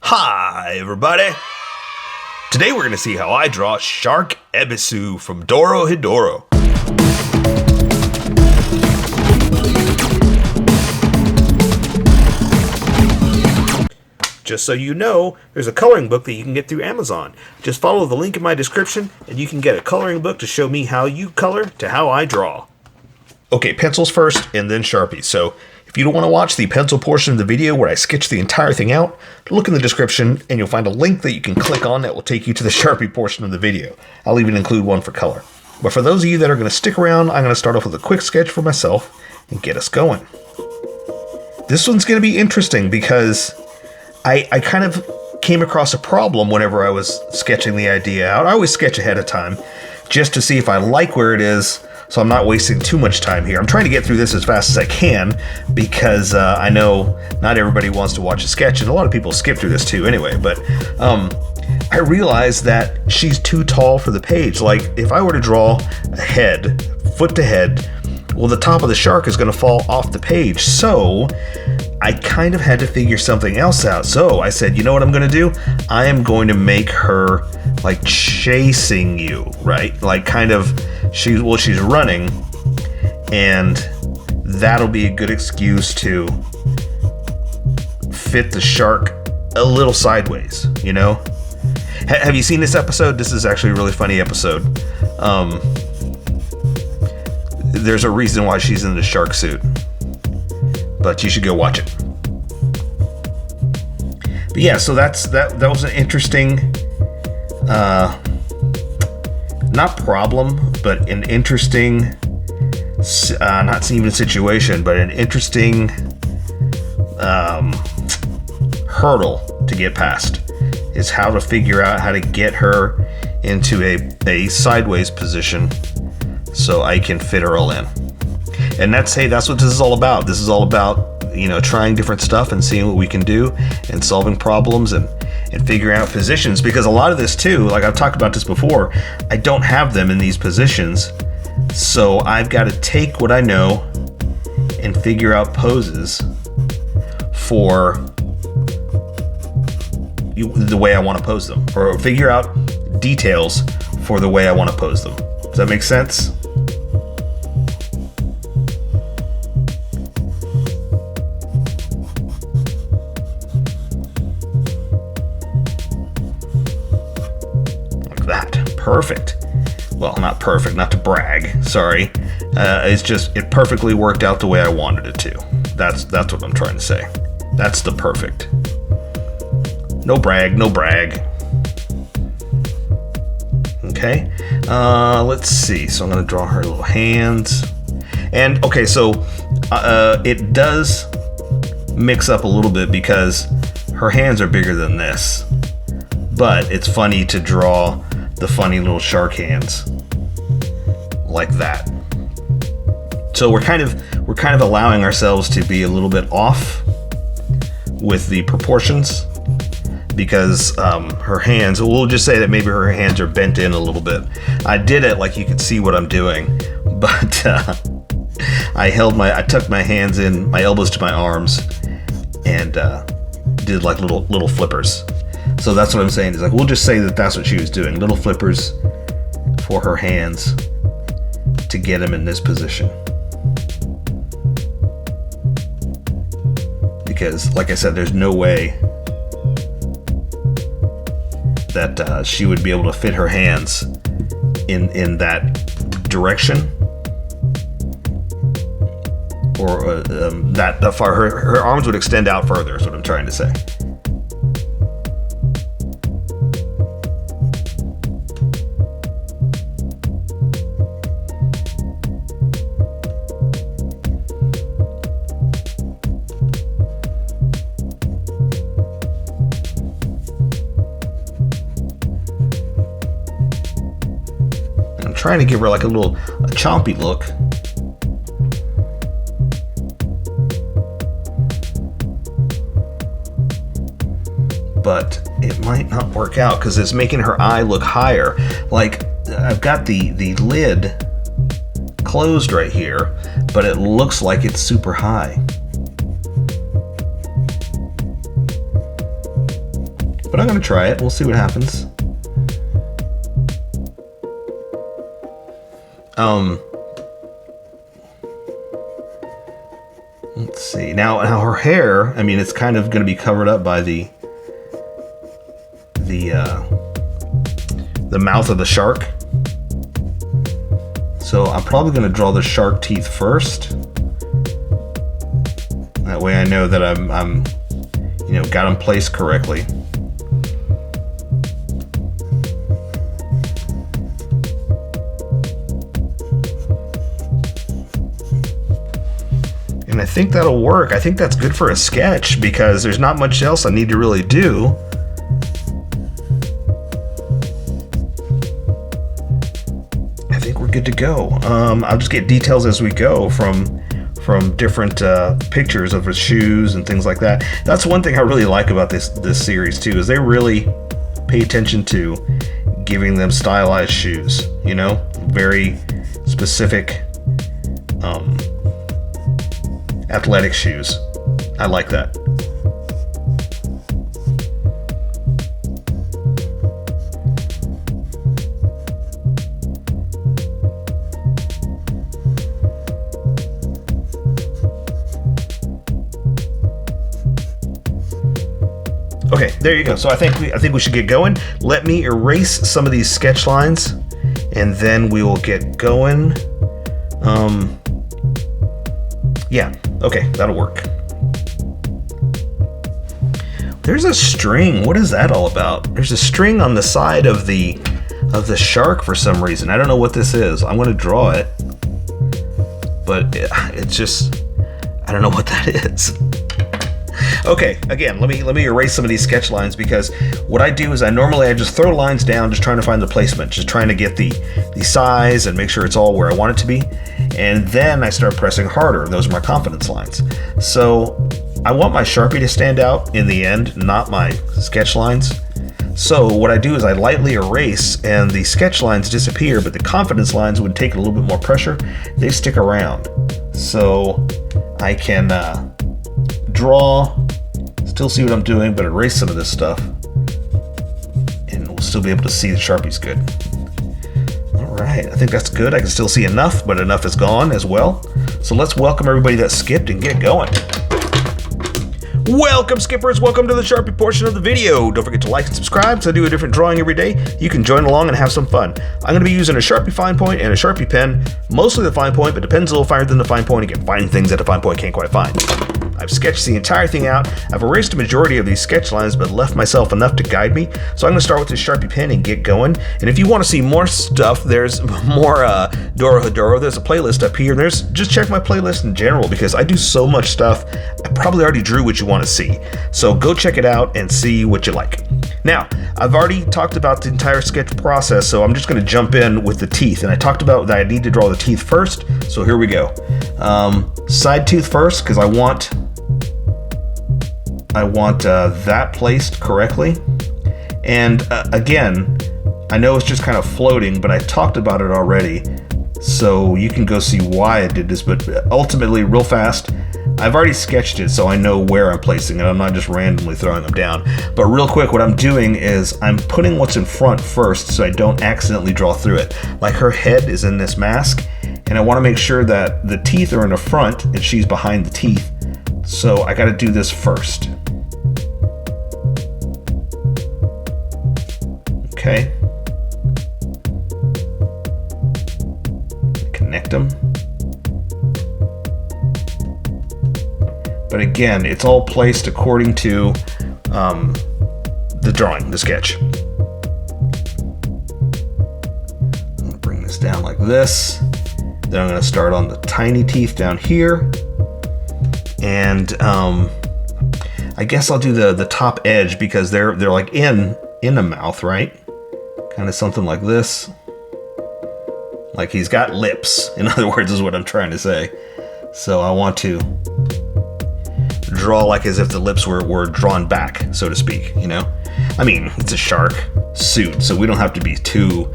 Hi everybody! Today we're going to see how I draw Shark Ebisu from DOROHEDORO. Just so you know, there's a coloring book that you can get through Amazon. Just follow the link in my description and you can get a coloring book to show me how you color to how I draw. Okay, pencils first and then Sharpies. So if you don't want to watch the pencil portion of the video where I sketch the entire thing out, look in the description and you'll find a link that you can click on that will take you to the Sharpie portion of the video. I'll even include one for color. But for those of you that are going to stick around, I'm going to start off with a quick sketch for myself and get us going. This one's going to be interesting because I kind of came across a problem whenever I was sketching the idea out. I always sketch ahead of time just to see if I like where it is, so I'm not wasting too much time here. I'm trying to get through this as fast as I can because I know not everybody wants to watch a sketch, and a lot of people skip through this too anyway, but I realized that she's too tall for the page. Like, if I were to draw a head, foot to head, well, the top of the shark is going to fall off the page, so I kind of had to figure something else out. So I said, you know what I'm going to do? I am going to make her like chasing you, right? Like kind of, she's running, and that'll be a good excuse to fit the shark a little sideways, you know? Have you seen this episode? This is actually a really funny episode. There's a reason why she's in the shark suit, but you should go watch it. But yeah, so that was an interesting, not problem, but an interesting, not even situation, but an interesting hurdle to get past is how to figure out how to get her into a sideways position so I can fit her all in. And that's what this is all about. This is all about, you know, trying different stuff and seeing what we can do and solving problems and figuring out positions, because a lot of this too, like I've talked about this before, I don't have them in these positions, so I've got to take what I know and figure out poses for the way I want to pose them, or figure out details for the way I want to pose them. Does that make sense? Perfect. Well, not perfect, not to brag, sorry. It's just, it perfectly worked out the way I wanted it to. That's what I'm trying to say. That's the perfect. No brag, no brag. Okay, let's see. So I'm gonna draw her little hands. And okay, so it does mix up a little bit because her hands are bigger than this. But it's funny to draw the funny little shark hands like that. So we're kind of allowing ourselves to be a little bit off with the proportions, because her hands, we'll just say that maybe her hands are bent in a little bit. I did it like you could see what I'm doing, but I tucked my hands in, my elbows to my arms, and did like little flippers. So that's what I'm saying, is like, we'll just say that that's what she was doing. Little flippers for her hands to get him in this position. Because, like I said, there's no way that she would be able to fit her hands in that direction. Or that far. Her arms would extend out further, is what I'm trying to say. Trying to give her like a chompy look. But it might not work out because it's making her eye look higher. Like, I've got the lid closed right here, but it looks like it's super high. but I'm gonna try it. We'll see what happens. Let's see. Now her hair, I mean, it's kind of gonna be covered up by the mouth of the shark. So I'm probably gonna draw the shark teeth first. That way I know that I'm got them placed correctly. And I think that'll work. I think that's good for a sketch because there's not much else I need to really do. I think we're good to go. I'll just get details as we go from different pictures of his shoes and things like that. That's one thing I really like about this series too, is they really pay attention to giving them stylized shoes, very specific athletic shoes. I like that. Okay, there you go. So I think we should get going. Let me erase some of these sketch lines, and then we will get going. Yeah, okay, that'll work. There's a string. What is that all about? There's a string on the side of the shark for some reason. I don't know what this is. I'm going to draw it, but it's just, I don't know what that is. Okay, again, let me erase some of these sketch lines, because what I do is I just throw lines down, just trying to find the placement, just trying to get the size and make sure it's all where I want it to be. And then I start pressing harder. Those are my confidence lines. So I want my Sharpie to stand out in the end, not my sketch lines. So what I do is I lightly erase and the sketch lines disappear, but the confidence lines would take a little bit more pressure. They stick around. So I can draw, still see what I'm doing, but erase some of this stuff, and we'll still be able to see the Sharpie's good. All right, I think that's good. I can still see enough, but enough is gone as well. So let's welcome everybody that skipped and get going. Welcome, skippers. Welcome to the Sharpie portion of the video. Don't forget to like and subscribe, so I do a different drawing every day. You can join along and have some fun. I'm going to be using a Sharpie fine point and a Sharpie pen, mostly the fine point, but the pen's a little finer than the fine point. Again, finding things that the fine point can't quite find. I've sketched the entire thing out. I've erased a majority of these sketch lines, but left myself enough to guide me. So I'm going to start with this Sharpie pen and get going. And if you want to see more stuff, there's more DOROHEDORO. There's a playlist up here. Just check my playlist in general, because I do so much stuff. I probably already drew what you want to see. So go check it out and see what you like. Now, I've already talked about the entire sketch process, so I'm just going to jump in with the teeth. And I talked about that I need to draw the teeth first, so here we go. Side tooth first, because I want that placed correctly. And again, I know it's just kind of floating, but I talked about it already, so you can go see why I did this. But ultimately, real fast, I've already sketched it, so I know where I'm placing it. I'm not just randomly throwing them down. But real quick, what I'm doing is I'm putting what's in front first, so I don't accidentally draw through it. Like, her head is in this mask, and I want to make sure that the teeth are in the front and she's behind the teeth. So I got to do this first. Okay. Connect them. But again, it's all placed according to the drawing, the sketch. I'm going to bring this down like this. Then I'm going to start on the tiny teeth down here. And I guess I'll do the top edge, because they're like in the mouth, right? Kind of something like this. Like he's got lips, in other words, is what I'm trying to say. So I want to draw like as if the lips were drawn back, so to speak, I mean, it's a shark suit, so we don't have to be too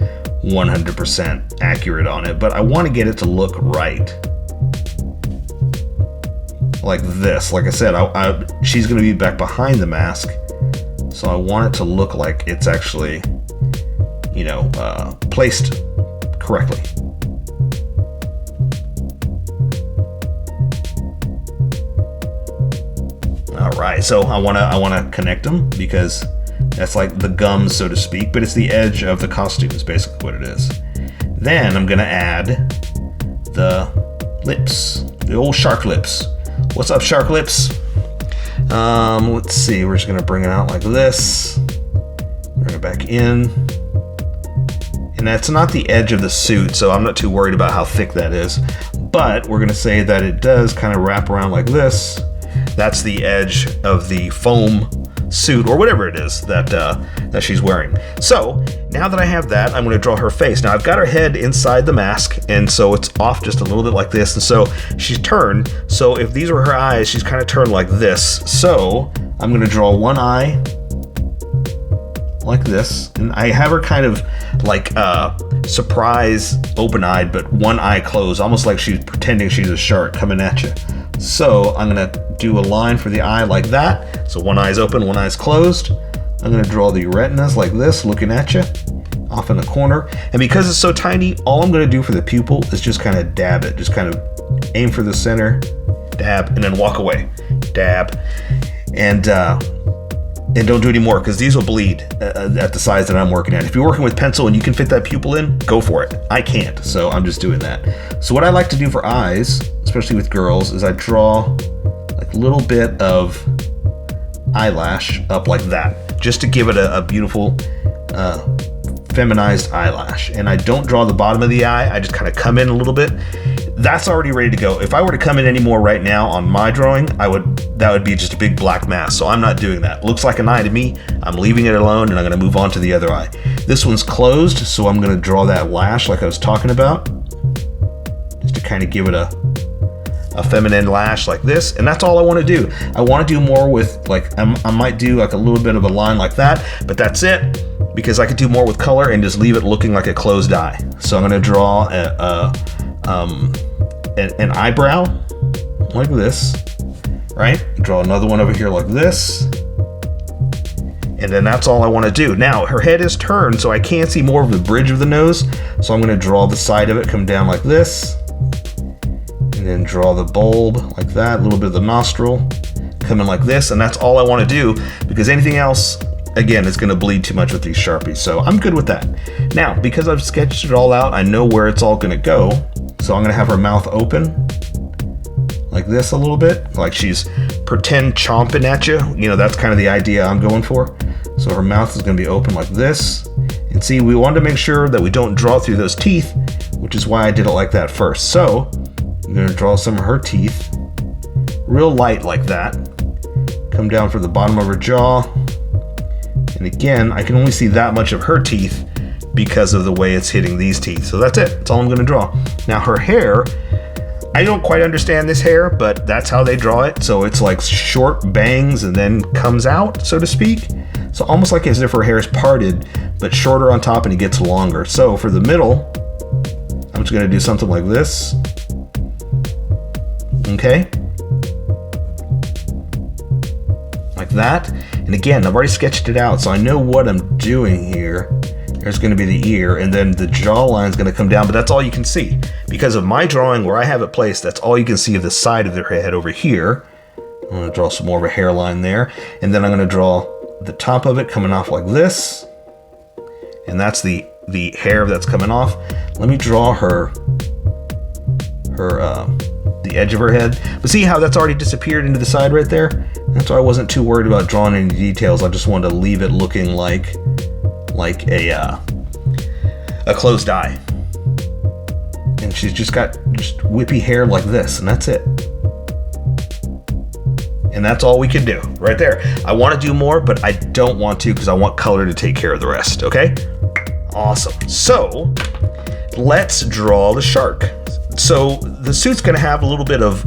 100% accurate on it, but I want to get it to look right. Like this. Like I said, she's going to be back behind the mask, So I want it to look like it's actually, you know, placed correctly. All right, so I wanna connect them because that's like the gums, so to speak, but it's the edge of the costume is basically what it is. Then I'm gonna add the lips, the old shark lips. What's up, shark lips? Let's see, we're just gonna bring it out like this. Bring it back in. And that's not the edge of the suit, so I'm not too worried about how thick that is. But we're gonna say that it does kind of wrap around like this. That's the edge of the foam suit or whatever it is that she's wearing. So now that I have that, I'm going to draw her face. Now I've got her head inside the mask, and so it's off just a little bit like this, and so she's turned. So if these were her eyes, she's kind of turned like this. So I'm going to draw one eye like this, and I have her kind of like surprise open-eyed, but one eye closed, almost like she's pretending she's a shark coming at you. So I'm gonna do a line for the eye like that. So one eye's open, one eye's closed. I'm gonna draw the retinas like this, looking at you, off in the corner. And because it's so tiny, all I'm gonna do for the pupil is just kind of dab it. Just kind of aim for the center, dab, and then walk away. Dab, and don't do any more, because these will bleed at the size that I'm working at. If you're working with pencil and you can fit that pupil in, go for it. I can't, so I'm just doing that. So what I like to do for eyes, especially with girls, is I draw like a little bit of eyelash up like that, just to give it a beautiful feminized eyelash. And I don't draw the bottom of the eye, I just kind of come in a little bit. That's already ready to go. If I were to come in any more right now on my drawing, that would be just a big black mass, so I'm not doing that. Looks like an eye to me, I'm leaving it alone, and I'm gonna move on to the other eye. This one's closed, so I'm gonna draw that lash like I was talking about, just to kind of give it a feminine lash like this, and that's all I wanna do. I wanna do more with, like, I might do like a little bit of a line like that, but that's it, because I could do more with color and just leave it looking like a closed eye. So I'm gonna draw an eyebrow like this, right? Draw another one over here like this, and then that's all I want to do. Now her head is turned, so I can't see more of the bridge of the nose, so I'm going to draw the side of it come down like this, and then draw the bulb like that, a little bit of the nostril coming like this, and that's all I want to do, because anything else, again, it's going to bleed too much with these Sharpies, so I'm good with that. Now, because I've sketched it all out, I know where it's all going to go, so I'm going to have her mouth open like this a little bit, like she's pretend chomping at you. You know, that's kind of the idea I'm going for. So her mouth is going to be open like this. And see, we wanted to make sure that we don't draw through those teeth, which is why I did it like that first. So I'm going to draw some of her teeth, real light like that. Come down for the bottom of her jaw. And again, I can only see that much of her teeth because of the way it's hitting these teeth. So that's it, that's all I'm gonna draw. Now her hair, I don't quite understand this hair, but that's how they draw it. So it's like short bangs and then comes out, so to speak. So almost like as if her hair is parted, but shorter on top and it gets longer. So for the middle, I'm just gonna do something like this. Okay. Like that. And again, I've already sketched it out, so I know what I'm doing here. There's going to be the ear, and then the jawline is going to come down, but that's all you can see. Because of my drawing where I have it placed, that's all you can see of the side of their head over here. I'm going to draw some more of a hairline there, and then I'm going to draw the top of it coming off like this. And that's the hair that's coming off. Let me draw the edge of her head. But see how that's already disappeared into the side right there? That's why I wasn't too worried about drawing any details. I just wanted to leave it looking like a closed eye. And she's just got whippy hair like this, and that's it. And that's all we can do right there. I want to do more, but I don't want to because I want color to take care of the rest, okay? Awesome. So let's draw the shark. So the suit's gonna have a little bit of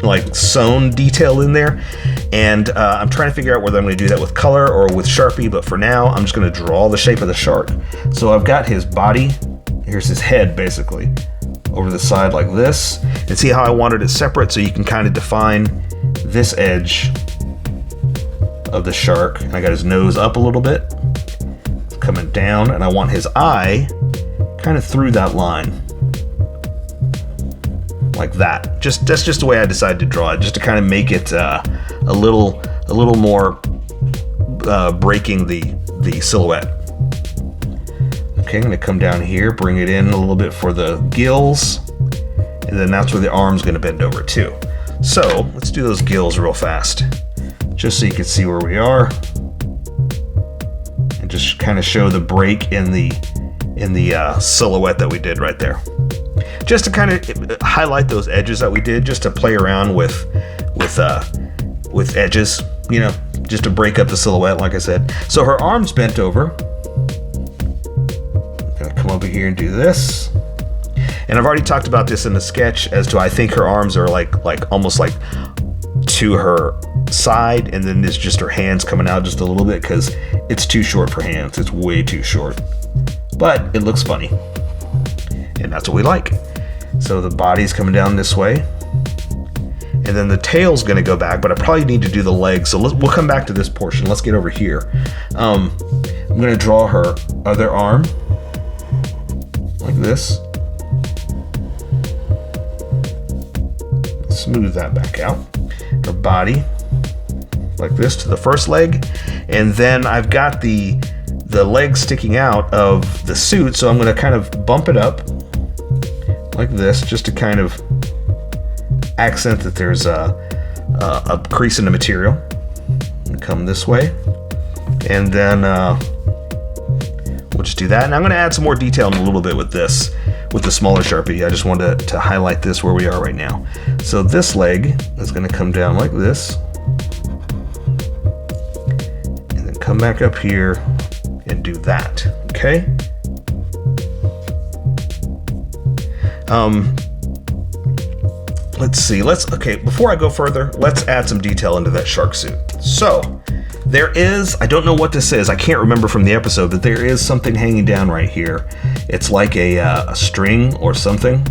like sewn detail in there, and I'm trying to figure out whether I'm going to do that with color or with Sharpie, but for now I'm just going to draw the shape of the shark. So I've got his body, here's his head basically, over the side like this, and see how I wanted it separate, so you can kind of define this edge of the shark, and I got his nose up a little bit, coming down, and I want his eye kind of through that line, like that. That's just the way I decided to draw it, just to kind of make it a little more breaking the silhouette. Okay, I'm gonna come down here, bring it in a little bit for the gills, and then that's where the arm's gonna bend over too. So let's do those gills real fast, just so you can see where we are, and just kind of show the break in the silhouette that we did right there. Just to kind of highlight those edges that we did, just to play around with edges, you know, just to break up the silhouette, like I said. So her arm's bent over. I'm gonna come over here and do this. And I've already talked about this in the sketch as to I think her arms are like almost like to her side, and then there's just her hands coming out just a little bit because it's too short for hands. It's way too short. But it looks funny. And that's what we like. So the body's coming down this way. And then the tail's gonna go back, but I probably need to do the legs. So we'll come back to this portion. Let's get over here. I'm gonna draw her other arm like this. Smooth that back out. Her body like this to the first leg. And then I've got the leg sticking out of the suit, so I'm going to kind of bump it up like this, just to kind of accent that there's a crease in the material. Come this way, and then we'll just do that. And I'm going to add some more detail in a little bit with this, with the smaller Sharpie. I just wanted to highlight this where we are right now. So this leg is going to come down like this, and then come back up here and do that, okay? Let's see, okay, before I go further, let's add some detail into that shark suit. So, there is, I don't know what this is, I can't remember from the episode, but there is something hanging down right here. It's like a string or something,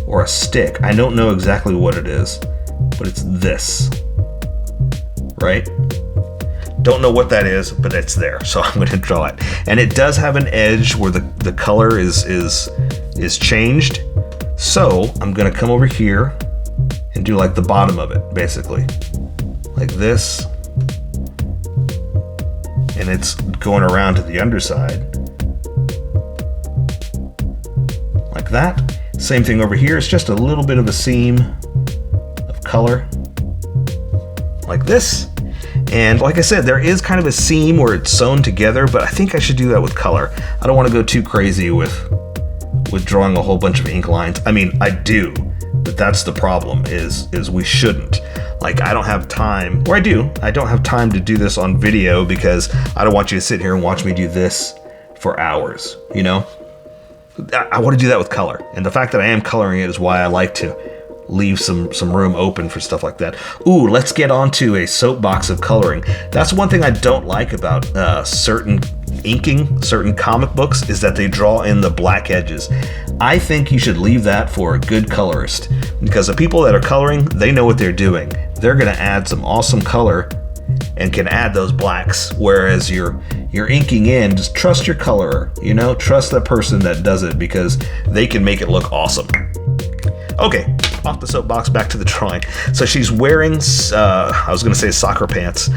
or a stick. I don't know exactly what it is, but it's this, right? Don't know what that is, but it's there, so I'm going to draw it. And it does have an edge where the color is changed. So I'm going to come over here and do like the bottom of it, basically, like this. And it's going around to the underside, like that. Same thing over here. It's just a little bit of a seam of color, like this. And like I said, there is kind of a seam where it's sewn together, but I think I should do that with color. I don't want to go too crazy with drawing a whole bunch of ink lines. I mean, I do, but that's the problem, is we shouldn't. Like, I don't have time, or I don't have time to do this on video because I don't want you to sit here and watch me do this for hours, you know? I want to do that with color. And the fact that I am coloring it is why I like to leave some room open for stuff like that. Ooh, let's get on to a soapbox of coloring. That's one thing I don't like about certain comic books, is that they draw in the black edges. I think you should leave that for a good colorist, because the people that are coloring, they know what they're doing. They're gonna add some awesome color and can add those blacks, whereas you're inking in, just trust your colorer, you know, trust the person that does it, because they can make it look awesome. Okay, off the soapbox, back to the drawing. So she's wearing, I was gonna say soccer pants,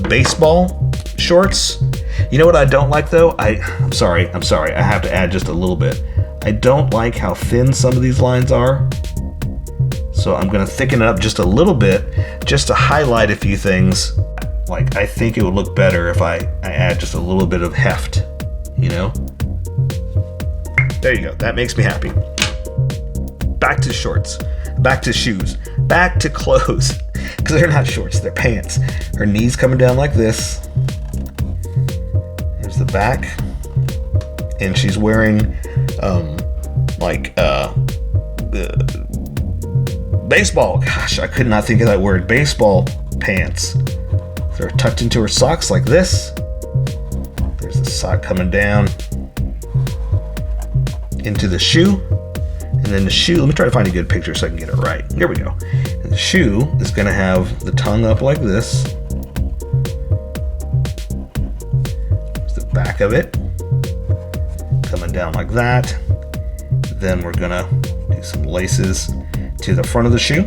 baseball shorts. You know what I don't like though? I'm sorry, I have to add just a little bit. I don't like how thin some of these lines are. So I'm gonna thicken it up just a little bit, just to highlight a few things. Like, I think it would look better if I add just a little bit of heft, you know? There you go, that makes me happy. Back to shorts, back to shoes, back to clothes, because they're not shorts, they're pants. Her knees coming down like this. There's the back. And she's wearing, baseball, gosh, I could not think of that word, baseball pants. They're tucked into her socks like this. There's the sock coming down into the shoe. And then the shoe, let me try to find a good picture so I can get it right. Here we go. And the The shoe is going to have the tongue up like this. There's the back of it. Coming down like that. Then we're going to do some laces to the front of the shoe.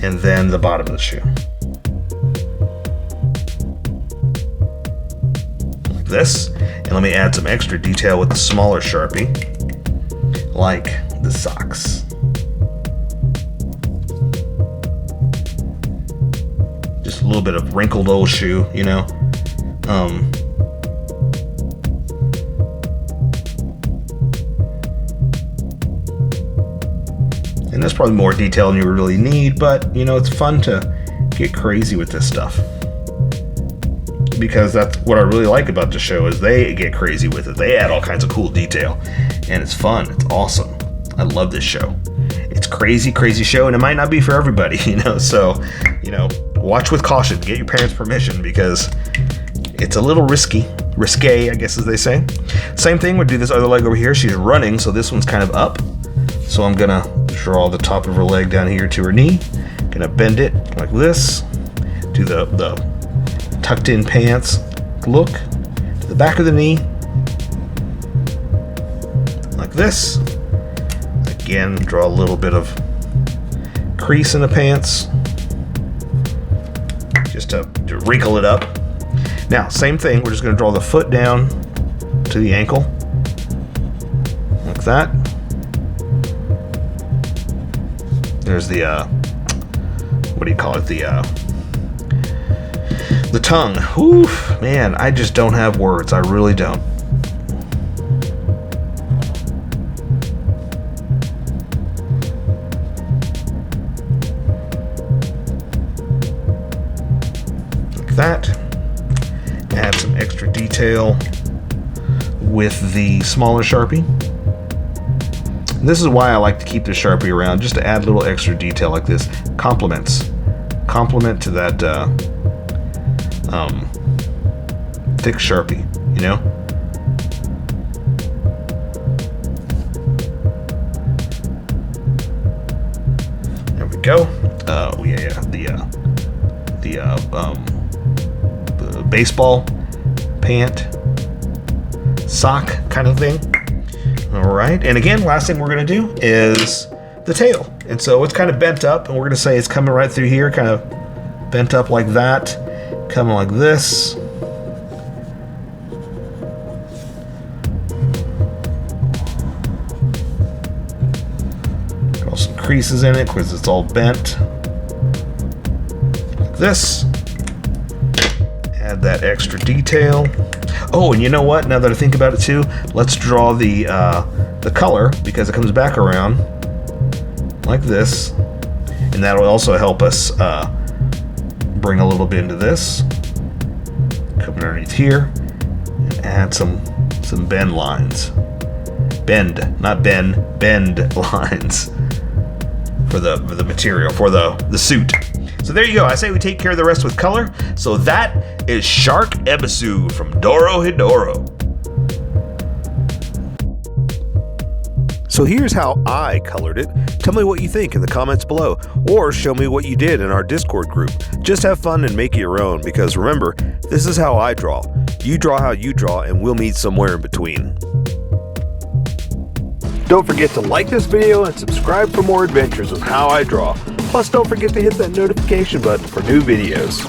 And then the bottom of the shoe. Like this. And let me add some extra detail with the smaller Sharpie. Like the socks. Just a little bit of wrinkled old shoe, you know. And there's probably more detail than you really need, but you know, it's fun to get crazy with this stuff. Because that's what I really like about the show, is they get crazy with it. They add all kinds of cool detail. And it's fun. It's awesome. I love this show. It's crazy, crazy show, and it might not be for everybody, you know. So, you know, watch with caution. Get your parents' permission, because it's a little risque, I guess as they say. Same thing, we'll do this other leg over here. She's running, so this one's kind of up. So I'm gonna draw the top of her leg down here to her knee. Gonna bend it like this. Do the tucked in pants look. To the back of the knee. Like this. Again, draw a little bit of crease in the pants. Just to wrinkle it up. Now, same thing, we're just gonna draw the foot down to the ankle. Like that. There's the, what do you call it? The tongue. Oof, man, I just don't have words. I really don't. Like that. Add some extra detail with the smaller Sharpie. This is why I like to keep the Sharpie around, just to add a little extra detail like this. Complement to that thick Sharpie, you know? There we go. The baseball pant sock kind of thing. All right, and again, last thing we're gonna do is the tail. And so it's kind of bent up, and we're gonna say it's coming right through here, kind of bent up like that, coming like this. Draw some creases in it because it's all bent. Like this. Add that extra detail. Oh, and you know what? Now that I think about it too, let's draw the color, because it comes back around like this, and that will also help us bring a little bit into this. Come underneath here and add some bend lines. Bend, not bend lines for the material, for the suit. So there you go. I say we take care of the rest with color. So that is Shark Ebisu from DOROHEDORO. So here's how I colored it. Tell me what you think in the comments below, or show me what you did in our Discord group. Just have fun and make it your own, because remember, this is how I draw. You draw how you draw, and we'll meet somewhere in between. Don't forget to like this video and subscribe for more adventures with How I Draw. Plus, don't forget to hit that notification button for new videos.